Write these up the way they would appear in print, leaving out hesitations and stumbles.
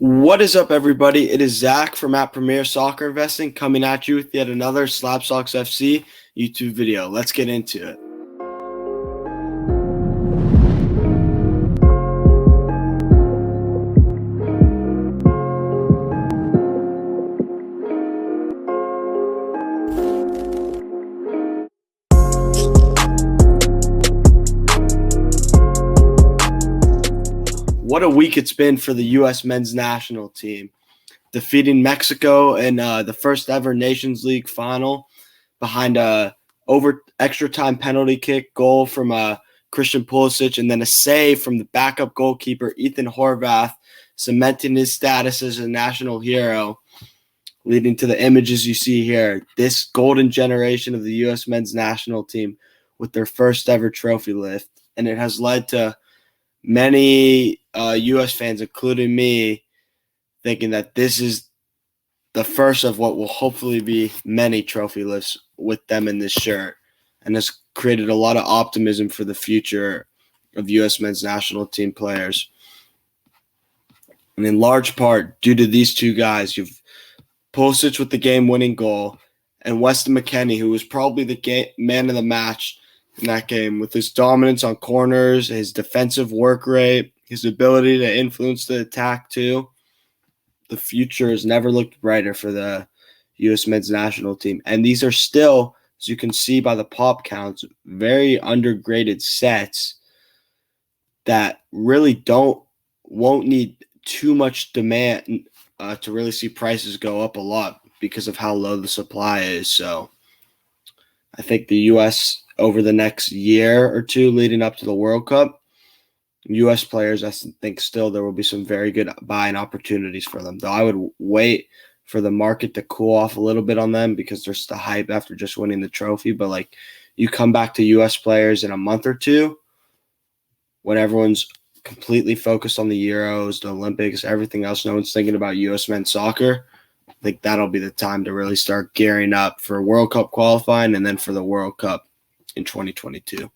What is up, everybody? It is Zach from at Premier Soccer Investing coming at you with yet another SlabStox FC YouTube video. Let's get into it. What a week it's been for the U.S. men's national team, defeating Mexico in the first ever Nations League final behind a extra time penalty kick goal from Christian Pulisic, and then a save from the backup goalkeeper Ethan Horvath, cementing his status as a national hero, leading to the images you see here. This golden generation of the U.S. men's national team with their first ever trophy lift, and it has led to many U.S. fans, including me, thinking that this is the first of what will hopefully be many trophy lifts with them in this shirt, and has created a lot of optimism for the future of U.S. men's national team players. And in large part, due to these two guys, you've Pulisic with the game-winning goal, and Weston McKennie, who was probably the man of the match in that game, with his dominance on corners, his defensive work rate, his ability to influence the attack too. The future has never looked brighter for the U.S. men's national team. And these are still, as you can see by the pop counts, very undergraded sets that really won't need too much demand to really see prices go up a lot because of how low the supply is. So I think the U.S. over the next year or two leading up to the World Cup, U.S. players, I think still there will be some very good buying opportunities for them. Though I would wait for the market to cool off a little bit on them because there's the hype after just winning the trophy. But like, you come back to U.S. players in a month or two when everyone's completely focused on the Euros, the Olympics, everything else, no one's thinking about U.S. men's soccer. I think that'll be the time to really start gearing up for World Cup qualifying and then for the World Cup in 2022.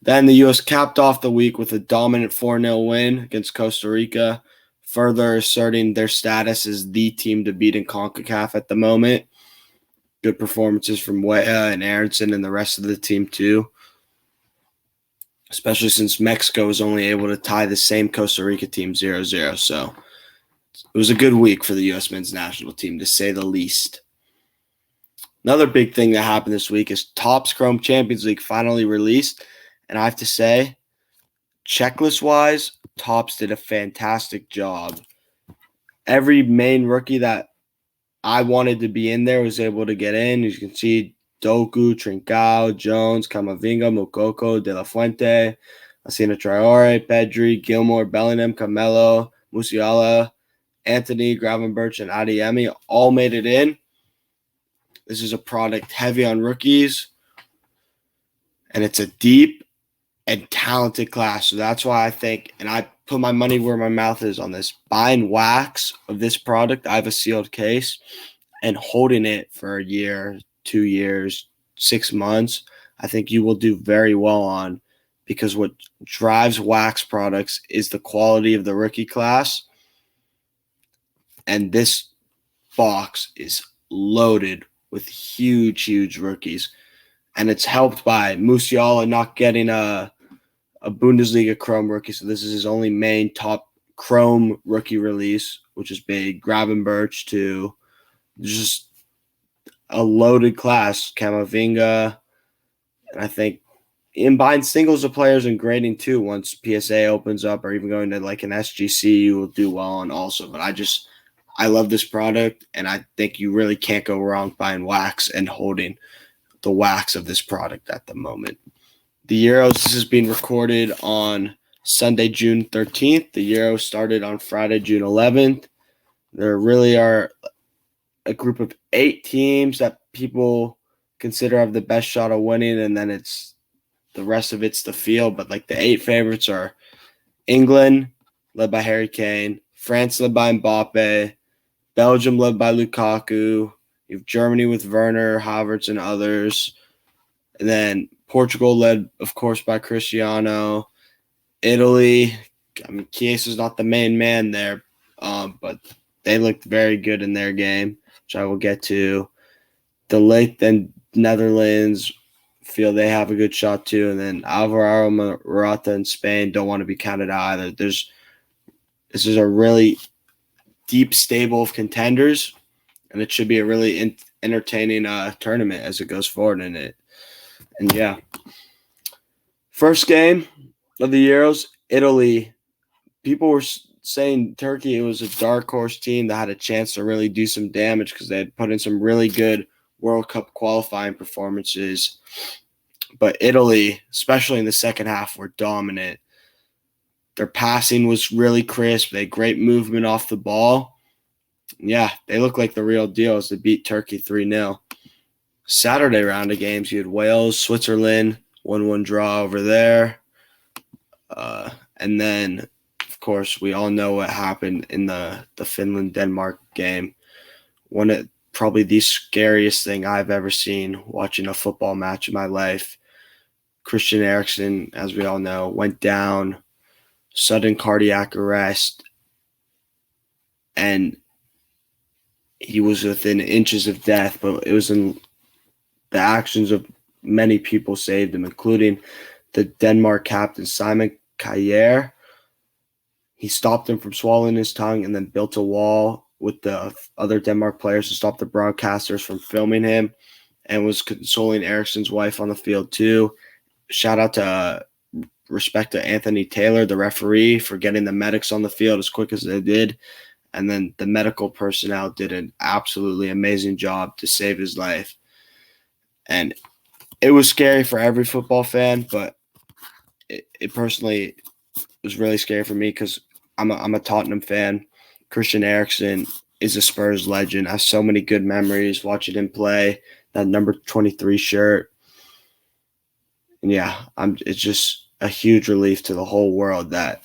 Then the U.S. capped off the week with a dominant 4-0 win against Costa Rica, further asserting their status as the team to beat in CONCACAF at the moment. Good performances from Weah and Aronson and the rest of the team too, especially since Mexico was only able to tie the same Costa Rica team 0-0. So it was a good week for the U.S. men's national team, to say the least. Another big thing that happened this week is Topps Chrome Champions League finally released. And I have to say, checklist-wise, Topps did a fantastic job. Every main rookie that I wanted to be in there was able to get in. You can see Doku, Trincao, Jones, Camavinga, Moukoko, De La Fuente, Asina Traore, Pedri, Gilmore, Bellingham, Camelo, Musiala, Anthony, Gravenberch, and Adeyemi all made it in. This is a product heavy on rookies, and it's a deep and talented class. So that's why I think, and I put my money where my mouth is on this, buying wax of this product. I have a sealed case, and holding it for a year, 2 years, 6 months, I think you will do very well on, because what drives wax products is the quality of the rookie class. And this box is loaded with huge rookies. And it's helped by Musiala not getting a Bundesliga Chrome rookie. So this is his only main top Chrome rookie release, which is big. Gravenberch to just a loaded class. Camavinga. And I think in buying singles of players and grading too, once PSA opens up, or even going to like an SGC, you will do well on also. But I love this product, and I think you really can't go wrong buying wax and holding the wax of this product at the moment. The Euros, this is being recorded on Sunday, June 13th. The Euros started on Friday, June 11th. There really are a group of 8 teams that people consider have the best shot of winning, and then it's the rest of it's the field. But like, the 8 favorites are England, led by Harry Kane, France, led by Mbappe, Belgium, led by Lukaku, you have Germany with Werner, Havertz, and others, and then Portugal, led, of course, by Cristiano, Italy, I mean, Chiesa's not the main man there, but they looked very good in their game, which I will get to. The late then Netherlands feel they have a good shot too, and then Alvaro Morata in Spain don't want to be counted out either. This is a really deep stable of contenders, and it should be a really entertaining tournament as it goes forward in it. And yeah, first game of the Euros, Italy. People were saying Turkey was a dark horse team that had a chance to really do some damage because they had put in some really good World Cup qualifying performances. But Italy, especially in the second half, were dominant. Their passing was really crisp. They had great movement off the ball. Yeah, they look like the real deal as they beat Turkey 3-0. Saturday round of games, you had Wales, Switzerland, 1-1 draw over there. And then, of course, we all know what happened in the Finland-Denmark game. One of probably the scariest thing I've ever seen watching a football match in my life. Christian Eriksen, as we all know, went down, sudden cardiac arrest, and he was within inches of death, but it was in the actions of many people saved him, including the Denmark captain, Simon Kjær. He stopped him from swallowing his tongue and then built a wall with the other Denmark players to stop the broadcasters from filming him, and was consoling Eriksen's wife on the field too. Shout out to respect to Anthony Taylor, the referee, for getting the medics on the field as quick as they did. And then the medical personnel did an absolutely amazing job to save his life. And it was scary for every football fan, but it personally was really scary for me because I'm a Tottenham fan. Christian Eriksen is a Spurs legend. I have so many good memories watching him play, that number 23 shirt. And yeah, it's just a huge relief to the whole world that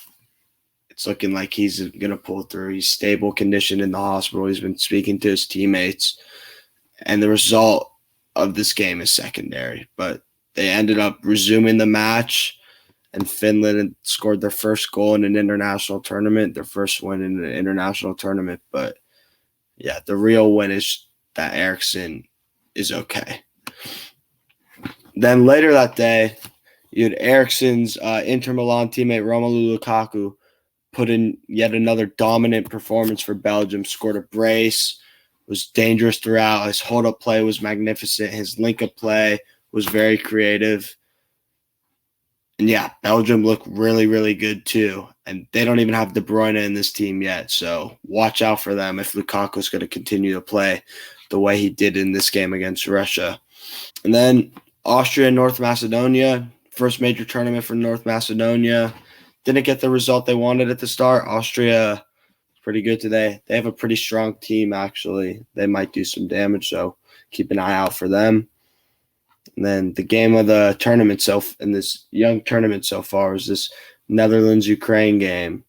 it's looking like he's going to pull through. He's stable condition in the hospital. He's been speaking to his teammates. And the result of this game is secondary. But they ended up resuming the match, and Finland scored their first goal in an international tournament, their first win in an international tournament. But yeah, the real win is that Eriksen is okay. Then later that day, you had Eriksen's Inter Milan teammate Romelu Lukaku put in yet another dominant performance for Belgium, scored a brace, was dangerous throughout. His hold-up play was magnificent. His link-up play was very creative. And yeah, Belgium looked really, really good too. And they don't even have De Bruyne in this team yet. So watch out for them if Lukaku's going to continue to play the way he did in this game against Russia. And then Austria and North Macedonia, first major tournament for North Macedonia. Didn't get the result they wanted at the start. Austria pretty good today. They have a pretty strong team, actually. They might do some damage, so keep an eye out for them. And then the game of the tournament in this young tournament so far is this Netherlands-Ukraine game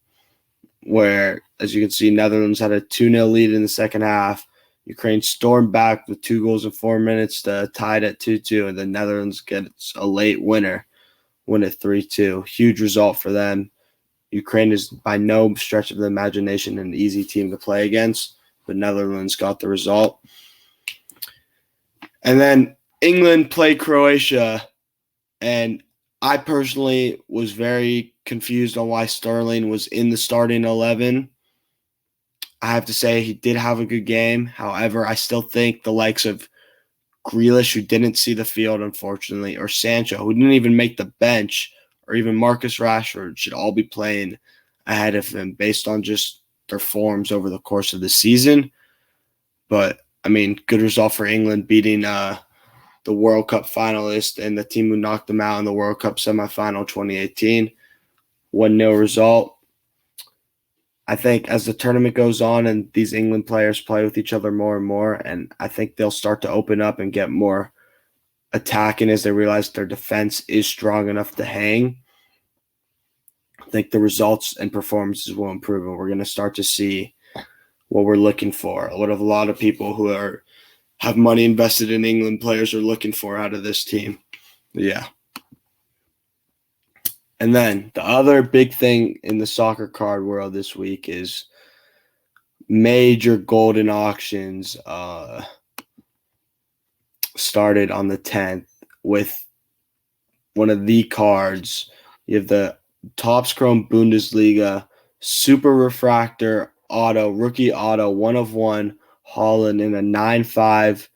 where, as you can see, Netherlands had a 2-0 lead in the second half. Ukraine stormed back with 2 goals in 4 minutes to tie it at 2-2, and the Netherlands gets a late winner, win it 3-2. Huge result for them. Ukraine is by no stretch of the imagination an easy team to play against, but Netherlands got the result. And then England played Croatia, and I personally was very confused on why Sterling was in the starting 11. I have to say he did have a good game. However, I still think the likes of Grealish, who didn't see the field, unfortunately, or Sancho, who didn't even make the bench, or even Marcus Rashford should all be playing ahead of him based on just their forms over the course of the season. But, I mean, good result for England beating the World Cup finalist and the team who knocked them out in the World Cup semifinal 2018. 1-0 result. I think as the tournament goes on and these England players play with each other more and more, and I think they'll start to open up and get more attacking as they realize their defense is strong enough to hang. I think the results and performances will improve, and we're going to start to see what we're looking for. A lot of people who have money invested in England players are looking for out of this team. Yeah. And then the other big thing in the soccer card world this week is major golden auctions started on the 10th with one of the cards. You have the Topps Chrome Bundesliga Superfractor auto, rookie auto, 1/1, Haaland in a 9.5,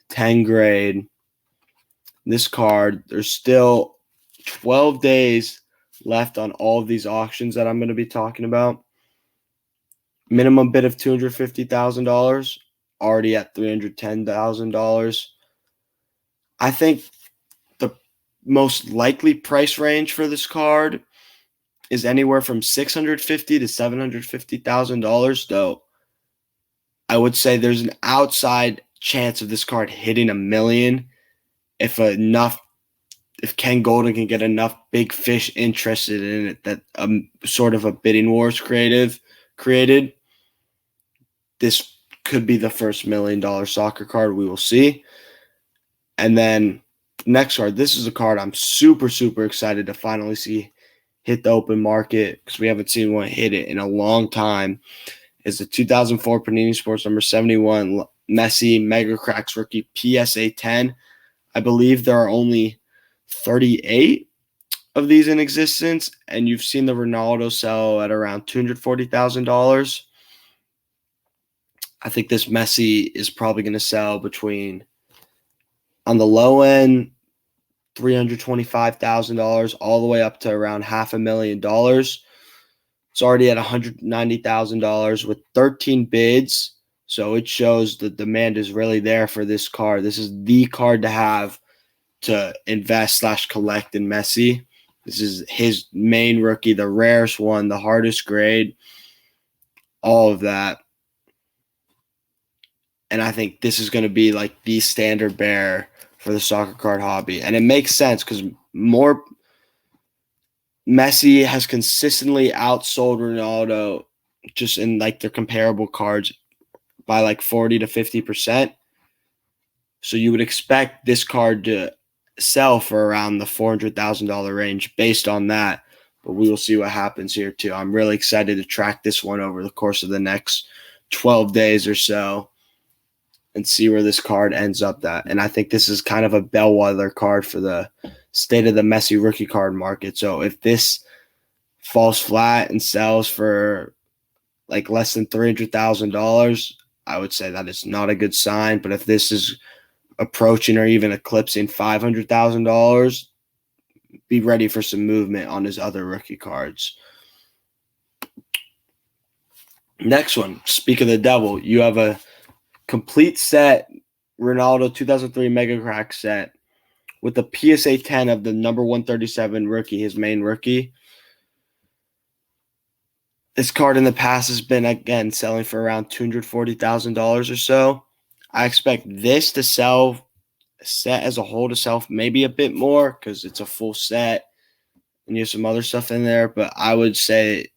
10 grade. This card, there's still 12 days left on all of these auctions that I'm going to be talking about. Minimum bid of $250,000, already at $310,000. I think the most likely price range for this card is anywhere from $650,000 to $750,000, though I would say there's an outside chance of this card hitting $1 million if Ken Golden can get enough big fish interested in it that sort of a bidding wars created. This could be the first $1 million soccer card. We will see. And then next card, this is a card I'm super, super excited to finally see hit the open market because we haven't seen one hit it in a long time. Is the 2004 Panini Sports number 71 Messi Mega Cracks rookie PSA 10. I believe there are only 38 of these in existence, and you've seen the Ronaldo sell at around $240,000. I think this Messi is probably going to sell between, on the low end, $325,000 all the way up to around $500,000. It's already at $190,000 with 13 bids, so it shows the demand is really there for this card. This is the card to have to invest/collect in Messi. This is his main rookie, the rarest one, the hardest grade, all of that. And I think this is going to be like the standard bearer for the soccer card hobby. And it makes sense because Messi has consistently outsold Ronaldo just in like their comparable cards by like 40 to 50%. So you would expect this card to sell for around the $400,000 range based on that. But we will see what happens here too. I'm really excited to track this one over the course of the next 12 days or so and see where this card ends up at. And I think this is kind of a bellwether card for the state of the Messi rookie card market. So if this falls flat and sells for like less than $300,000, I would say that is not a good sign. But if this is approaching or even eclipsing $500,000, be ready for some movement on his other rookie cards. Next one, speak of the devil, you have a complete set Ronaldo 2003 Mega Crack set with the PSA 10 of the number 137 rookie, his main rookie. This card in the past has been, again, selling for around $240,000 or so. I expect this to sell, set as a whole to sell maybe a bit more because it's a full set and you have some other stuff in there. But I would say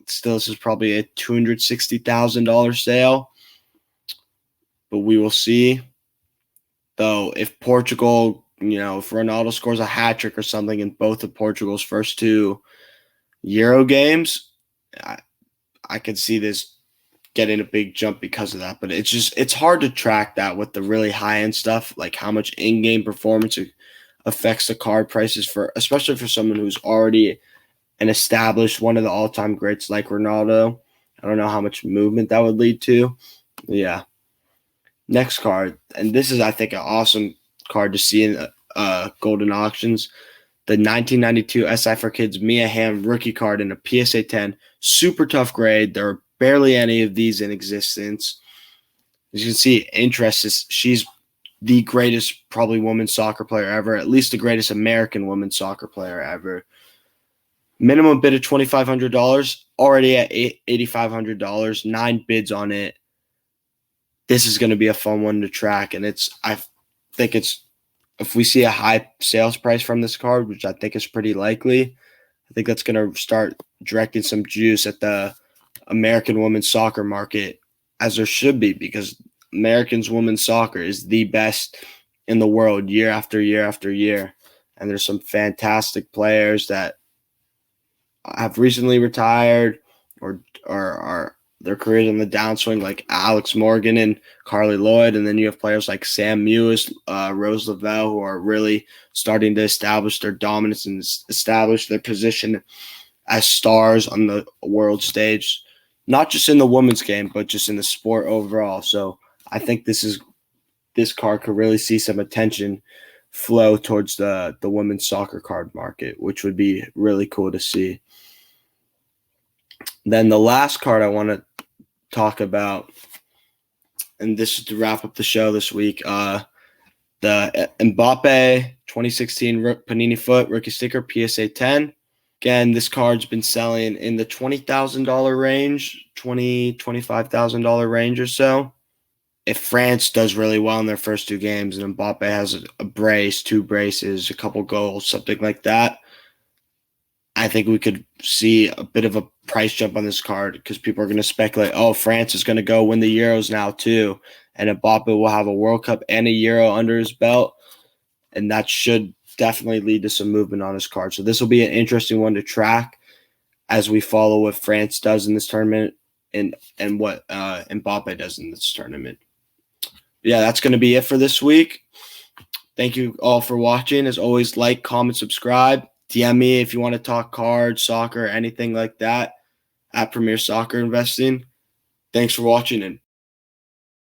still this is probably a $260,000 sale. But we will see. Though if Portugal, if Ronaldo scores a hat trick or something in both of Portugal's first two Euro games, I could see this getting a big jump because of that. But it's hard to track that with the really high-end stuff, like how much in-game performance affects the card prices especially for someone who's already an established one of the all-time greats like Ronaldo. I don't know how much movement that would lead to. Yeah. Next card, and this is, I think, an awesome card to see in Golden Auctions. The 1992 SI for Kids Mia Hamm rookie card in a PSA 10. Super tough grade. There are barely any of these in existence. As you can see, interest is she's the greatest probably women's soccer player ever, at least the greatest American women's soccer player ever. Minimum bid of $2,500, already at $8,500, 9 bids on it. This is going to be a fun one to track, and I think if we see a high sales price from this card, which I think is pretty likely, I think that's going to start directing some juice at the American women's soccer market, as there should be, because Americans women's soccer is the best in the world year after year after year, and there's some fantastic players that have recently retired or are their careers on the downswing, like Alex Morgan and Carly Lloyd. And then you have players like Sam Mewis, Rose Lavelle, who are really starting to establish their dominance and establish their position as stars on the world stage, not just in the women's game, but just in the sport overall. So I think this card could really see some attention flow towards the women's soccer card market, which would be really cool to see. Then the last card I want to talk about, and this is to wrap up the show this week, the Mbappe 2016 Panini Foot rookie sticker PSA 10. Again, this card's been selling in the $20,000 range, $25,000 range or so. If France does really well in their first two games and Mbappe has a brace, two braces, a couple goals, something like that, I think we could see a bit of a price jump on this card because people are going to speculate, oh, France is going to go win the Euros now too, and Mbappe will have a World Cup and a Euro under his belt, and that should definitely lead to some movement on his card. So this will be an interesting one to track as we follow what France does in this tournament and what Mbappe does in this tournament. Yeah, that's going to be it for this week. Thank you all for watching. As always, like, comment, subscribe. DM me if you want to talk cards, soccer, anything like that at Premier Soccer Investing. Thanks for watching and